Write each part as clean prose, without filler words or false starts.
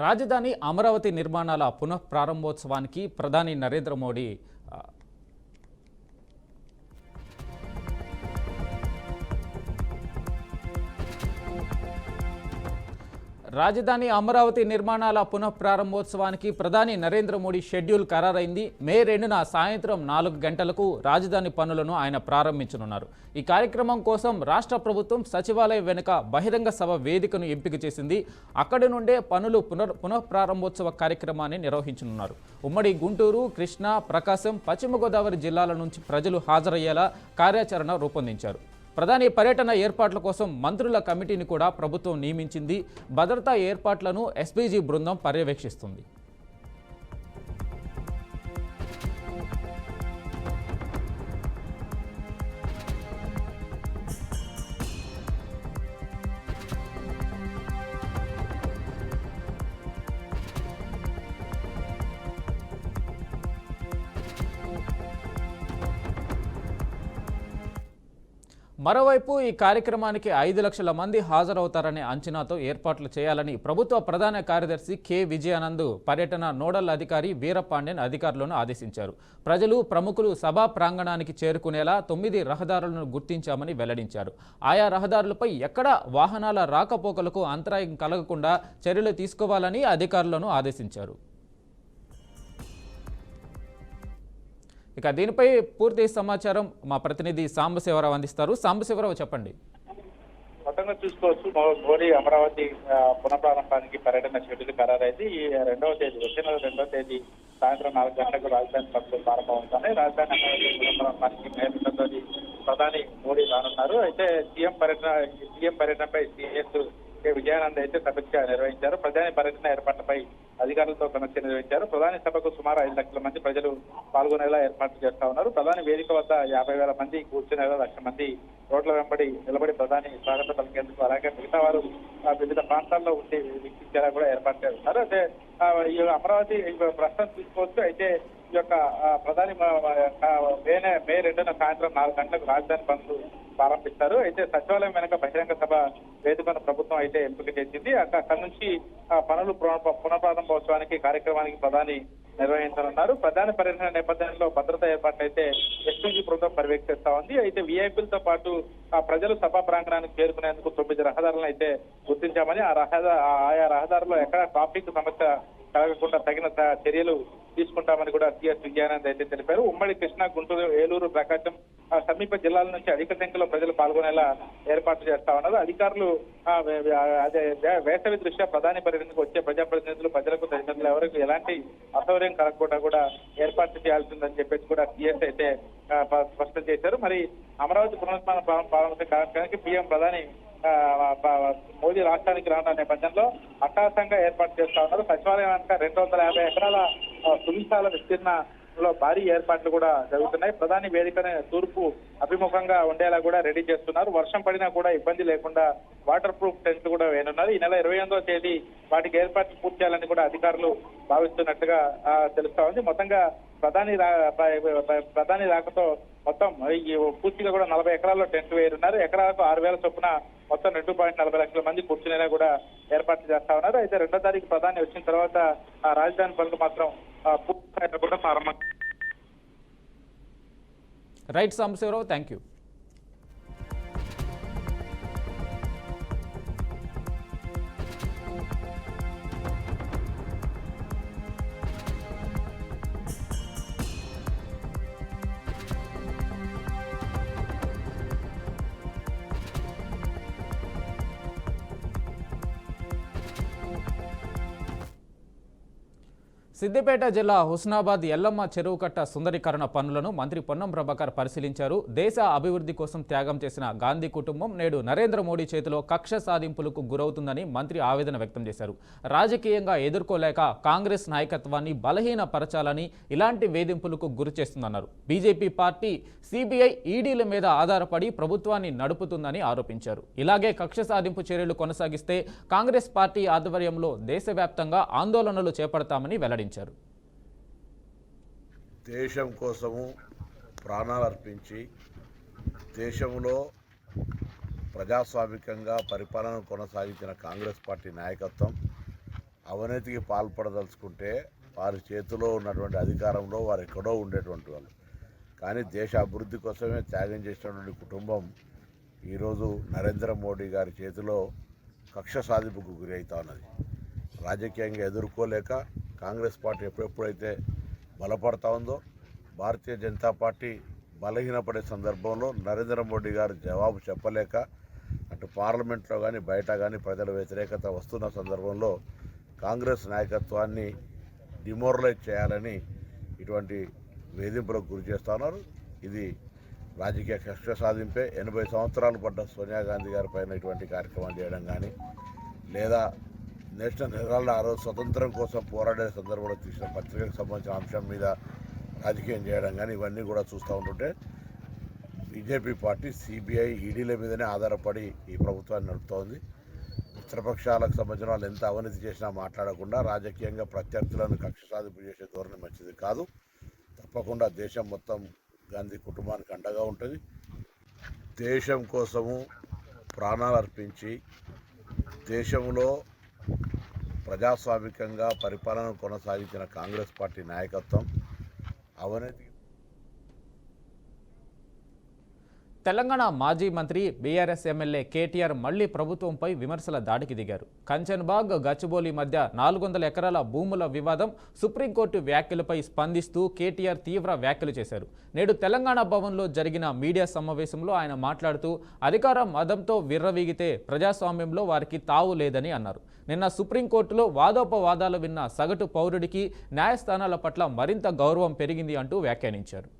రాజధాని అమరావతి నిర్మాణాల పునఃప్రారంభోత్సవానికి ప్రధాని నరేంద్ర మోడీ రాజధాని అమరావతి నిర్మాణాల పునఃప్రారంభోత్సవానికి ప్రధాని నరేంద్ర మోడీ షెడ్యూల్ ఖరారైంది. మే 2న సాయంత్రం 4 గంటలకు రాజధాని పనులను ఆయన ప్రారంభించనున్నారు. ఈ కార్యక్రమం కోసం రాష్ట్ర ప్రభుత్వం సచివాలయం వెనుక బహిరంగ సభ వేదికను ఎంపిక చేసింది. అక్కడి నుండే పనులు పునఃప్రారంభోత్సవ కార్యక్రమాన్ని నిర్వహించనున్నారు. ఉమ్మడి గుంటూరు, కృష్ణా, ప్రకాశం, పశ్చిమ గోదావరి జిల్లాల నుంచి ప్రజలు హాజరయ్యేలా కార్యాచరణ రూపొందించారు. ప్రధాని పర్యటన ఏర్పాట్ల కోసం మంత్రుల కమిటీని కూడా ప్రభుత్వం నియమించింది. భద్రతా ఏర్పాట్లను ఎస్పీజీ బృందం పర్యవేక్షిస్తుంది. మరోవైపు ఈ కార్యక్రమానికి 5 లక్షల మంది హాజరవుతారనే అంచనాతో ఏర్పాట్లు చేయాలని ప్రభుత్వ ప్రధాన కార్యదర్శి కె విజయానంద్ పర్యటన నోడల్ అధికారి వీరపాండ్యన్ అధికారులను ఆదేశించారు. ప్రజలు, ప్రముఖులు సభా ప్రాంగణానికి చేరుకునేలా 9 రహదారులను గుర్తించామని వెల్లడించారు. ఆయా రహదారులపై ఎక్కడ వాహనాల రాకపోకలకు అంతరాయం కలగకుండా చర్యలు తీసుకోవాలని అధికారులను ఆదేశించారు. ఇక దీనిపై పూర్తి సమాచారం మా ప్రతినిధి సాంబశివరావు అందిస్తారు. సాంబశివరావు, చెప్పండి. మొత్తంగా చూసుకోవచ్చు, మోడీ అమరావతి పునఃప్రారంభానికి పర్యటన షెడ్యూల్ ఖరారైంది. ఈ 2వ తేదీ, వచ్చే నెల 2వ తేదీ సాయంత్రం 4 గంటలకు రాజధాని పనులు ప్రారంభమవుతాయి. రాజధాని అమరావతి పునఃప్రారంభానికి మే 2వ తేదీ ప్రధాని మోడీ రానున్నారు. అయితే సీఎం పర్యటనపై సీఎస్ కె విజయానంద్ అయితే సమీక్ష నిర్వహించారు. ప్రధాని పర్యటన ఏర్పాట్లపై అధికారులతో సమీక్ష నిర్వహించారు. ప్రధాని సభకు సుమారు 5 లక్షల మంది ప్రజలు పాల్గొనేలా ఏర్పాట్లు చేస్తా ఉన్నారు. ప్రధాని వేదిక వద్ద 50,000 మంది కూర్చునేలా 1,00,000 మంది రోడ్ల వెంబడి నిలబడి ప్రధాని స్వాగతం పలికేందుకు, అలాగే మిగతా వారు వివిధ ప్రాంతాల్లో ఉండి వీక్షించేలా కూడా ఏర్పాటు చేస్తున్నారు. అయితే ఈ అమరావతి ప్రస్తుతం తీసుకోవచ్చు. అయితే ఈ యొక్క ప్రధాని మే 2న సాయంత్రం 4 గంటలకు రాజధాని పనులు ప్రారంభిస్తారు. అయితే సచివాలయం వెనక బహిరంగ సభ వేదికను ప్రభుత్వం అయితే ఎంపిక చేసింది. అక్కడి నుంచి పనులు పునఃప్రారంభోత్సవానికి కార్యక్రమానికి ప్రధాని నిర్వహించనున్నారు. ప్రధాని పర్యటన నేపథ్యంలో భద్రతా ఏర్పాట్లు అయితే ఎస్పీజీ బృందం పర్యవేక్షిస్తా ఉంది. అయితే వీఐపీలతో పాటు ప్రజలు సభా ప్రాంగణానికి చేరుకునేందుకు 9 రహదారులను అయితే గుర్తించామని, ఆయా రహదారుల్లో ఎక్కడ ట్రాఫిక్ సమస్య కలగకుండా తగిన చర్యలు తీసుకుంటామని కూడా సిఎస్ విజయానంద్ అయితే తెలిపారు. ఉమ్మడి కృష్ణా, గుంటూరు, ఏలూరు, ప్రకాశం సమీప జిల్లాల నుంచి అధిక సంఖ్యలో ప్రజలు పాల్గొనేలా ఏర్పాట్లు చేస్తా ఉన్నారు. అధికారులు వేసవి దృష్ట్యా ప్రధాని పర్యటనకు వచ్చే ప్రజాప్రతినిధులు, ప్రజలకు తదితరులు ఎవరికి ఎలాంటి అసౌకర్యం కలగకుండా కూడా ఏర్పాట్లు చేయాల్సిందని చెప్పేసి కూడా సిఎస్ అయితే స్పష్టం చేశారు. మరి అమరావతి పునఃప్రారంభ కార్యక్రమానికి పీఎం ప్రధాని మోదీ రాష్ట్రానికి రానున్న నేపథ్యంలో అట్టహాసంగా ఏర్పాటు చేస్తా ఉన్నారు. సచివాలయం వెనుక 250 ఎకరాల సువిశాల విస్తీర్ణంలో భారీ ఏర్పాట్లు కూడా జరుగుతున్నాయి. ప్రధాని వేదికను తూర్పు అభిముఖంగా ఉండేలా కూడా రెడీ చేస్తున్నారు. వర్షం పడినా కూడా ఇబ్బంది లేకుండా వాటర్ ప్రూఫ్ టెంట్లు కూడా వేయనున్నారు. ఈ నెల 28వ తేదీ వాటికి ఏర్పాట్లు పూర్తి చేయాలని కూడా అధికారులు భావిస్తున్నట్టుగా తెలుస్తా ఉంది. మొత్తంగా ప్రధాని రాకతో మొత్తం పూర్తిగా కూడా 40 ఎకరాల్లో టెంట్ వేయనున్నారు. ఎకరాలకు 6,000 చొప్పున మొత్తం 2.40 లక్షల మంది కూర్చునేలా కూడా ఏర్పాట్లు చేస్తా ఉన్నారు. అయితే 2వ తారీఖు ప్రధాని వచ్చిన తర్వాత రాజధాని పనులు మాత్రం పూర్తి కూడా ప్రారంభం. Right Sambasivarao, thank you. Siddipet జిల్లా హుస్నాబాద్ ఎల్లమ్మ చెరువు కట్ట సుందరీకరణ పనులను మంత్రి పొన్నం ప్రభాకర్ పరిశీలించారు. దేశ అభివృద్ధి కోసం త్యాగం చేసిన గాంధీ కుటుంబం నేడు నరేంద్ర మోడీ చేతిలో కక్ష సాధింపులకు గురవుతుందని మంత్రి ఆవేదన వ్యక్తం చేశారు. రాజకీయంగా ఎదుర్కోలేక కాంగ్రెస్ నాయకత్వాన్ని బలహీనపరచాలని ఇలాంటి వేధింపులకు గురి చేస్తుందన్నారు. బీజేపీ పార్టీ సిబిఐ, ఈడీల మీద ఆధారపడి ప్రభుత్వాన్ని నడుపుతుందని ఆరోపించారు. ఇలాగే కక్ష సాధింపు చర్యలు కొనసాగిస్తే కాంగ్రెస్ పార్టీ ఆధ్వర్యంలో దేశవ్యాప్తంగా ఆందోళనలు చేపడతామని వెల్లడించారు. దేశం కోసము ప్రాణాలు అర్పించి దేశంలో ప్రజాస్వామికంగా పరిపాలన కొనసాగించిన కాంగ్రెస్ పార్టీ నాయకత్వం అవినీతికి పాల్పడదలుచుకుంటే వారి చేతిలో ఉన్నటువంటి అధికారంలో వారు ఎక్కడో ఉండేటువంటి వాళ్ళు. కానీ దేశ అభివృద్ధి కోసమే త్యాగం చేసినటువంటి కుటుంబం ఈరోజు నరేంద్ర మోడీ గారి చేతిలో కక్ష సాధింపుకు గురి అవుతా ఉన్నది. రాజకీయంగా ఎదుర్కోలేక కాంగ్రెస్ పార్టీ ఎప్పుడెప్పుడైతే బలపడతా ఉందో, భారతీయ జనతా పార్టీ బలహీనపడే సందర్భంలో నరేంద్ర మోడీ గారు జవాబు చెప్పలేక అటు పార్లమెంట్లో కానీ బయట కానీ ప్రజల వ్యతిరేకత వస్తున్న సందర్భంలో కాంగ్రెస్ నాయకత్వాన్ని డిమోరలైజ్ చేయాలని ఇటువంటి వేధింపులకు గురి చేస్తూ ఉన్నారు. ఇది రాజకీయ కక్ష సాధింపే. 80 సంవత్సరాలు పడ్డ సోనియా గాంధీ గారి పైన ఇటువంటి కార్యక్రమాలు చేయడం కానీ, లేదా నేషనల్ హెరాల్డ్ ఆ రోజు స్వతంత్రం కోసం పోరాడే సందర్భంలో తీసిన పత్రికలకు సంబంధించిన అంశం మీద రాజకీయం చేయడం కానీ, ఇవన్నీ కూడా చూస్తూ ఉంటుంటే బీజేపీ పార్టీ సిబిఐ ఈడీల మీదనే ఆధారపడి ఈ ప్రభుత్వాన్ని నడుపుతోంది. మిత్రపక్షాలకు సంబంధించిన వాళ్ళు ఎంత అవినీతి చేసినా మాట్లాడకుండా రాజకీయంగా ప్రత్యర్థులను కక్ష సాధింపు చేసే ధోరణి మంచిది కాదు. తప్పకుండా దేశం మొత్తం గాంధీ కుటుంబానికి అండగా ఉంటుంది. దేశం కోసము ప్రాణాలు అర్పించి దేశంలో ప్రజాస్వామికంగా పరిపాలన కొనసాగించిన కాంగ్రెస్ పార్టీ నాయకత్వం అవినీతి. తెలంగాణ మాజీ మంత్రి బీఆర్ఎస్ ఎమ్మెల్యే కేటీఆర్ మళ్లీ ప్రభుత్వంపై విమర్శల దాడికి దిగారు. కంచన్బాగ్ గచ్చిబౌలి మధ్య 400 ఎకరాల భూముల వివాదం, సుప్రీంకోర్టు వ్యాఖ్యలపై స్పందిస్తూ కేటీఆర్ తీవ్ర వ్యాఖ్యలు చేశారు. నేడు తెలంగాణ భవన్లో జరిగిన మీడియా సమావేశంలో ఆయన మాట్లాడుతూ అధికారం మదంతో విర్రవీగితే ప్రజాస్వామ్యంలో వారికి తావు లేదని అన్నారు. నిన్న సుప్రీంకోర్టులో వాదోపవాదాలు విన్న సగటు పౌరుడికి న్యాయస్థానాల పట్ల మరింత గౌరవం పెరిగింది అంటూ వ్యాఖ్యానించారు.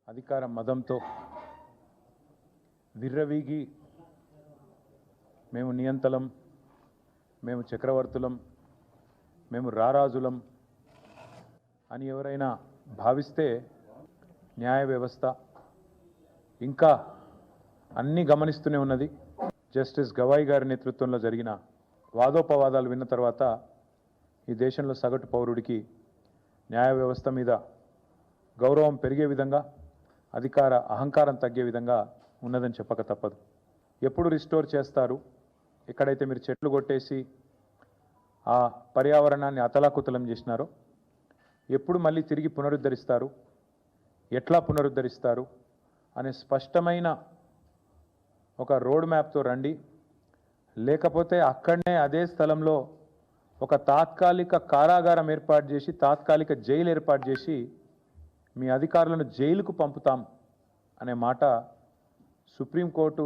అధికార మదంతో విర్రవీగి మేము నియంతలం, మేము చక్రవర్తులం, మేము రారాజులం అని ఎవరైనా భావిస్తే న్యాయ వ్యవస్థ ఇంకా అన్నీ గమనిస్తూనే ఉన్నది. జస్టిస్ గవాయి గారి నేతృత్వంలో జరిగిన వాదోపవాదాలు విన్న తర్వాత ఈ దేశంలో సగటు పౌరుడికి న్యాయ వ్యవస్థ మీద గౌరవం పెరిగే విధంగా, అధికార అహంకారం తగ్గే విధంగా ఉన్నదని చెప్పక తప్పదు. ఎప్పుడు రిస్టోర్ చేస్తారు? ఎక్కడైతే మీరు చెట్లు కొట్టేసి ఆ పర్యావరణాన్ని అతలాకుతలం చేసినారో ఎప్పుడు మళ్ళీ తిరిగి పునరుద్ధరిస్తారు, ఎట్లా పునరుద్ధరిస్తారు అనే స్పష్టమైన ఒక రోడ్ మ్యాప్తో రండి. లేకపోతే అక్కడనే అదే స్థలంలో ఒక తాత్కాలిక కారాగారం ఏర్పాటు చేసి, తాత్కాలిక జైలు ఏర్పాటు చేసి మీ అధికారులను జైలుకు పంపుతాం అనే మాట సుప్రీంకోర్టు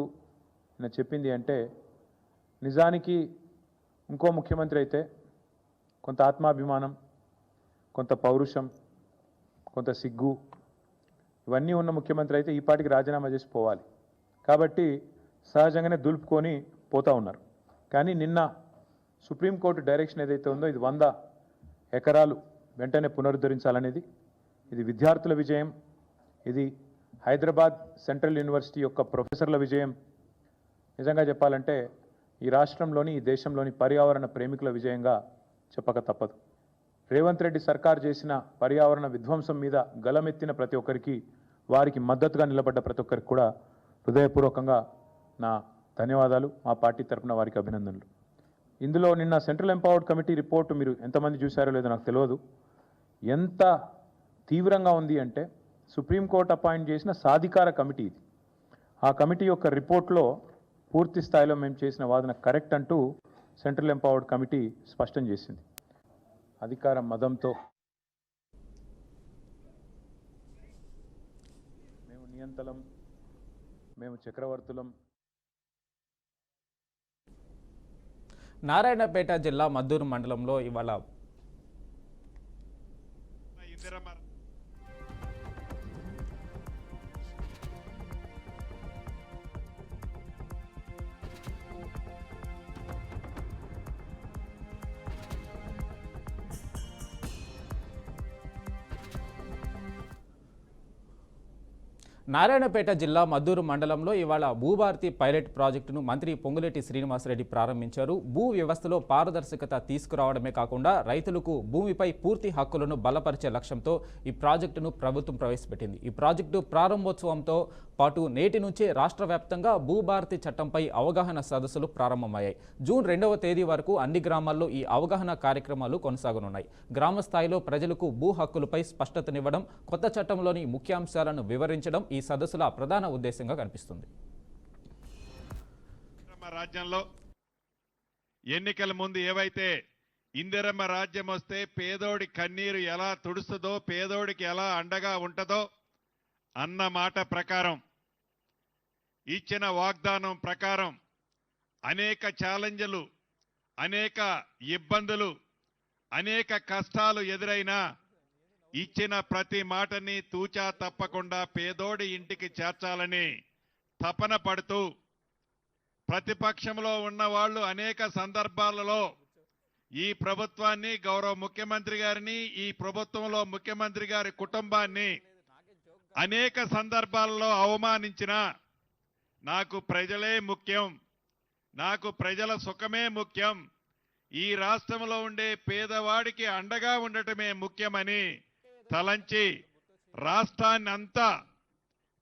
నేను చెప్పింది అంటే నిజానికి ఇంకో ముఖ్యమంత్రి అయితే కొంత ఆత్మాభిమానం, కొంత పౌరుషం, కొంత సిగ్గు ఇవన్నీ ఉన్న ముఖ్యమంత్రి అయితే ఈ పాటికి రాజీనామా చేసి పోవాలి. కాబట్టి సహజంగానే దులుపుకొని పోతూ ఉన్నారు. కానీ నిన్న సుప్రీంకోర్టు డైరెక్షన్ ఏదైతే ఉందో ఇది 100 ఎకరాలు వెంటనే పునరుద్ధరించాలనేది, ఇది విద్యార్థుల విజయం, ఇది హైదరాబాద్ సెంట్రల్ యూనివర్సిటీ యొక్క ప్రొఫెసర్ల విజయం. నిజంగా చెప్పాలంటే ఈ రాష్ట్రంలోని, ఈ దేశంలోని పర్యావరణ ప్రేమికుల విజయంగా చెప్పక తప్పదు. రేవంత్ రెడ్డి సర్కార్ చేసిన పర్యావరణ విధ్వంసం మీద గలమెత్తిన ప్రతి ఒక్కరికి, వారికి మద్దతుగా నిలబడ్డ ప్రతి ఒక్కరికి కూడా హృదయపూర్వకంగా నా ధన్యవాదాలు, మా పార్టీ తరఫున వారికి అభినందనలు. ఇందులో నిన్న సెంట్రల్ ఎంపవర్డ్ కమిటీ రిపోర్టు మీరు ఎంతమంది చూశారో లేదో నాకు తెలియదు. ఎంత తీవ్రంగా ఉంది అంటే సుప్రీంకోర్టు అపాయింట్ చేసిన సాధికార కమిటీ ఇది. ఆ కమిటీ యొక్క రిపోర్ట్లో పూర్తి స్థాయిలో మేము చేసిన వాదన కరెక్ట్ అంటూ సెంట్రల్ ఎంపవర్డ్ కమిటీ స్పష్టం చేసింది. అధికార మదంతో మేము నియంతలం, మేము చక్రవర్తులం. నారాయణపేట జిల్లా మద్దూరు మండలంలో ఇవాళ నారాయణపేట జిల్లా మద్దూరు మండలంలో ఇవాళ భూభారతి పైలట్ ప్రాజెక్టును మంత్రి పొంగులేటి శ్రీనివాసరెడ్డి ప్రారంభించారు. భూ వ్యవస్థలో పారదర్శకత తీసుకురావడమే కాకుండా రైతులకు భూమిపై పూర్తి హక్కులను బలపరిచే లక్ష్యంతో ఈ ప్రాజెక్టును ప్రభుత్వం ప్రవేశపెట్టింది. ఈ ప్రాజెక్టు ప్రారంభోత్సవంతో పాటు నేటి నుంచే రాష్ట్ర వ్యాప్తంగా భూభారతి చట్టంపై అవగాహన సదస్సులు ప్రారంభమయ్యాయి. జూన్ 2వ తేదీ వరకు అన్ని గ్రామాల్లో ఈ అవగాహన కార్యక్రమాలు కొనసాగనున్నాయి. గ్రామ స్థాయిలో ప్రజలకు భూ హక్కులపై స్పష్టతనివ్వడం, కొత్త చట్టంలోని ముఖ్యాంశాలను వివరించడం ఈ సదస్సుల ప్రధాన ఉద్దేశంగా కనిపిస్తుంది. రాజ్యంలో ఎన్నికల ముందు ఏవైతే ఇందిరమ్మ రాజ్యం వస్తే పేదోడి కన్నీరు ఎలా తుడుస్తుందో, పేదోడికి ఎలా అండగా ఉంటుందో అన్న మాట ప్రకారం, ఇచ్చిన వాగ్దానం ప్రకారం అనేక ఛాలెంజ్లు, అనేక ఇబ్బందులు, అనేక కష్టాలు ఎదురైనా ఇచ్చిన ప్రతి మాటని తూచా తప్పకుండా పేదోడి ఇంటికి చేర్చాలని తపన పడుతూ, ప్రతిపక్షంలో ఉన్న వాళ్ళు అనేక సందర్భాలలో ఈ ప్రభుత్వాన్ని, గౌరవ ముఖ్యమంత్రి గారిని, ఈ ప్రభుత్వంలో ముఖ్యమంత్రి గారి కుటుంబాన్ని అనేక సందర్భాల్లో అవమానించిన, నాకు ప్రజలే ముఖ్యం, నాకు ప్రజల సుఖమే ముఖ్యం, ఈ రాష్ట్రంలో ఉండే పేదవాడికి అండగా ఉండటమే ముఖ్యమని తలంచి రాష్ట్రాన్ని అంతా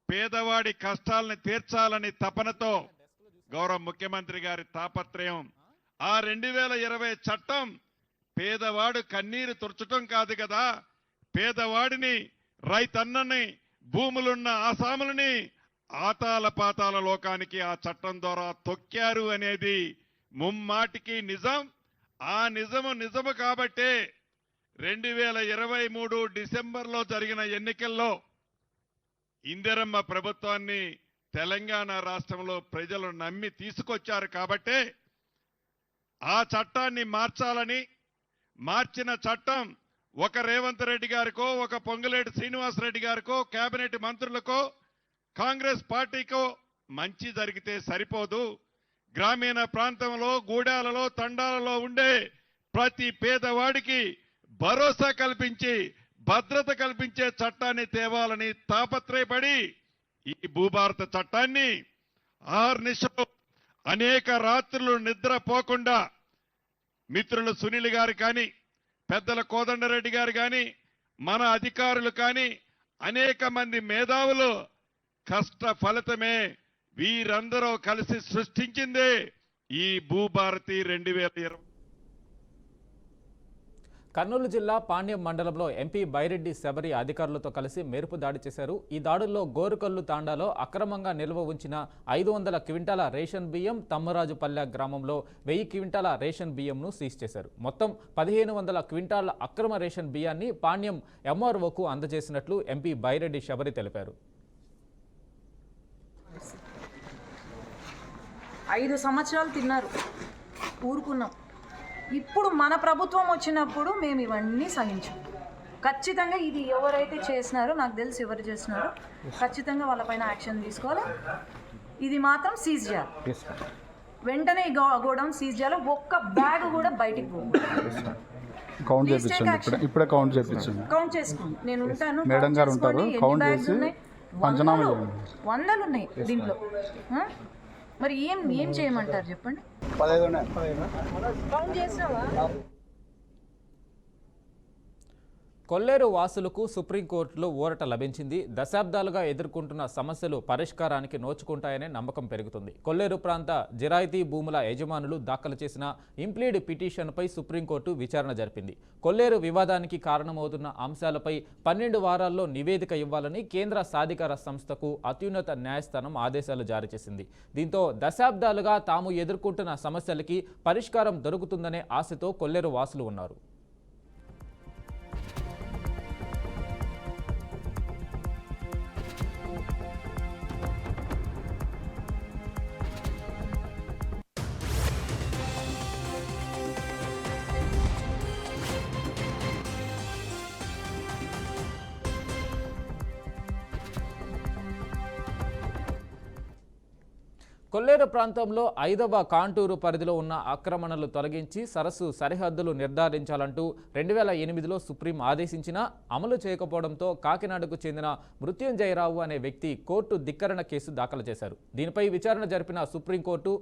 పేదవాడి కష్టాలను తీర్చాలని తపనతో గౌరవ ముఖ్యమంత్రి గారి తాపత్రయం. ఆ 2020 చట్టం పేదవాడు కన్నీరు తుర్చటం కాదు కదా, పేదవాడిని, రైతన్నని, భూములున్న ఆసాములని ఆతాల పాతాల లోకానికి ఆ చట్టం ద్వారా తొక్కారు అనేది ముమ్మాటికి నిజం. ఆ నిజము కాబట్టే 2023 డిసెంబర్లో జరిగిన ఎన్నికల్లో ఇందిరమ్మ ప్రభుత్వాన్ని తెలంగాణ రాష్ట్రంలో ప్రజలు నమ్మి తీసుకొచ్చారు. కాబట్టే ఆ చట్టాన్ని మార్చాలని, మార్చిన చట్టం ఒక రేవంత్ రెడ్డి గారికో, ఒక పొంగులేటి శ్రీనివాసరెడ్డి గారికో, కేబినెట్ మంత్రులకో, కాంగ్రెస్ పార్టీకో మంచి జరిగితే సరిపోదు. గ్రామీణ ప్రాంతంలో, గూడాలలో, తండాలలో ఉండే ప్రతి పేదవాడికి భరోసా కల్పించి, భద్రత కల్పించే చట్టాన్ని తేవాలని తాపత్రయపడి ఈ భూభారత చట్టాన్ని ఆర్నిశలో అనేక రాత్రులు నిద్రపోకుండా మిత్రులు సునీల్ గారు కానీ, పెద్దల కోదండరెడ్డి గారు కానీ, మన అధికారులు కానీ, అనేక మంది మేధావులు కష్ట ఫలితమే వీరందరూ కలిసి సృష్టించిందే ఈ భూభారతి 2020. కర్నూలు జిల్లా పాణ్యం మండలంలో ఎంపీ బైరెడ్డి శబరి అధికారులతో కలిసి మెరుపు దాడి చేశారు. ఈ దాడుల్లో గోరుకల్లు తాండాలో అక్రమంగా నిల్వ ఉంచిన 500 క్వింటాల రేషన్ బియ్యం, తమ్మరాజుపల్లె గ్రామంలో 1000 క్వింటాల రేషన్ బియ్యంను సీజ్ చేశారు. మొత్తం 1500 క్వింటాల అక్రమ రేషన్ బియ్యాన్ని పాణ్యం ఎంఆర్ఓకు అందజేసినట్లు ఎంపీ బైరెడ్డి శబరి తెలిపారు. 5 సంవత్సరాలు తిన్నారు, ఊరుకున్నాం. ఇప్పుడు మన ప్రభుత్వం వచ్చినప్పుడు మేము ఇవన్నీ సహించాం. ఖచ్చితంగా ఇది ఎవరైతే చేసినారో, నాకు తెలిసి ఎవరు చేసినారో, ఖచ్చితంగా వాళ్ళపైన యాక్షన్ తీసుకోవాలి. ఇది మాత్రం సీజ్ చేయాలి. వెంటనే ఈ గోడౌన్ సీజ్ చేయాలి. ఒక్క బ్యాగ్ కూడా బయటికి పోకూడదు. కౌంట్ చేయించండి. ఇప్పుడే కౌంట్ చేయించండి. కౌంట్ చేసుకోండి. నేను ఉంటాను, మేడం గారు ఉంటారు. కౌంట్ చేసి పంచనామా చేయండి. 100 ఉన్నాయి దీంట్లో. మరి ఏం చేయమంటారు చెప్పండి. 15 కౌంట్ చేసినావా? కొల్లేరు వాసులకు సుప్రీంకోర్టులో ఊరట లభించింది. దశాబ్దాలుగా ఎదుర్కొంటున్న సమస్యలు పరిష్కారానికి నోచుకుంటాయనే నమ్మకం పెరుగుతుంది. కొల్లేరు ప్రాంత జిరాయితీ భూముల యజమానులు దాఖలు చేసిన ఇంప్లీడ్ పిటిషన్పై సుప్రీంకోర్టు విచారణ జరిపింది. కొల్లేరు వివాదానికి కారణమవుతున్న అంశాలపై 12 వారాల్లో నివేదిక ఇవ్వాలని కేంద్ర సాధికార సంస్థకు అత్యున్నత న్యాయస్థానం ఆదేశాలు జారీ చేసింది. దీంతో దశాబ్దాలుగా తాము ఎదుర్కొంటున్న సమస్యలకి పరిష్కారం దొరుకుతుందనే ఆశతో కొల్లేరు వాసులు ఉన్నారు. కొల్లేరు ప్రాంతంలో 5వ కాంటూరు పరిధిలో ఉన్న ఆక్రమణలు తొలగించి సరస్సు సరిహద్దులు నిర్ధారించాలంటూ 2008లో సుప్రీం ఆదేశించినా అమలు చేయకపోవడంతో కాకినాడకు చెందిన మృత్యుంజయరావు అనే వ్యక్తి కోర్టు ధిక్కరణ కేసు దాఖలు చేశారు. దీనిపై విచారణ జరిపిన సుప్రీంకోర్టు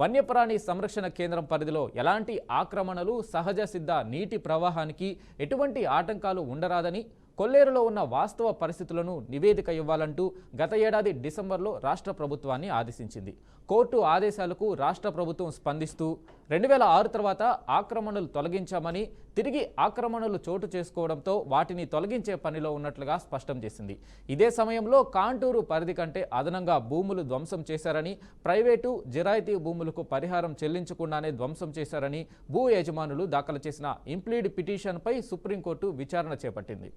వన్యప్రాణి సంరక్షణ కేంద్రం పరిధిలో ఎలాంటి ఆక్రమణలు, సహజ సిద్ధ నీటి ప్రవాహానికి ఎటువంటి ఆటంకాలు ఉండరాదని, కొల్లేరులో ఉన్న వాస్తవ పరిస్థితులను నివేదిక ఇవ్వాలంటూ గత ఏడాది డిసెంబర్లో రాష్ట్ర ప్రభుత్వాన్ని ఆదేశించింది. కోర్టు ఆదేశాలకు రాష్ట్ర ప్రభుత్వం స్పందిస్తూ 2006 తర్వాత ఆక్రమణలు తొలగించామని, తిరిగి ఆక్రమణలు చోటు చేసుకోవడంతో వాటిని తొలగించే పనిలో ఉన్నట్లుగా స్పష్టం చేసింది. ఇదే సమయంలో కాంటూరు పరిధి కంటే అదనంగా భూములు ధ్వంసం చేశారని, ప్రైవేటు జిరాయితీ భూములకు పరిహారం చెల్లించకుండానే ధ్వంసం చేశారని భూ యజమానులు దాఖలు చేసిన ఇంప్లీడ్ పిటిషన్పై సుప్రీంకోర్టు విచారణ చేపట్టింది.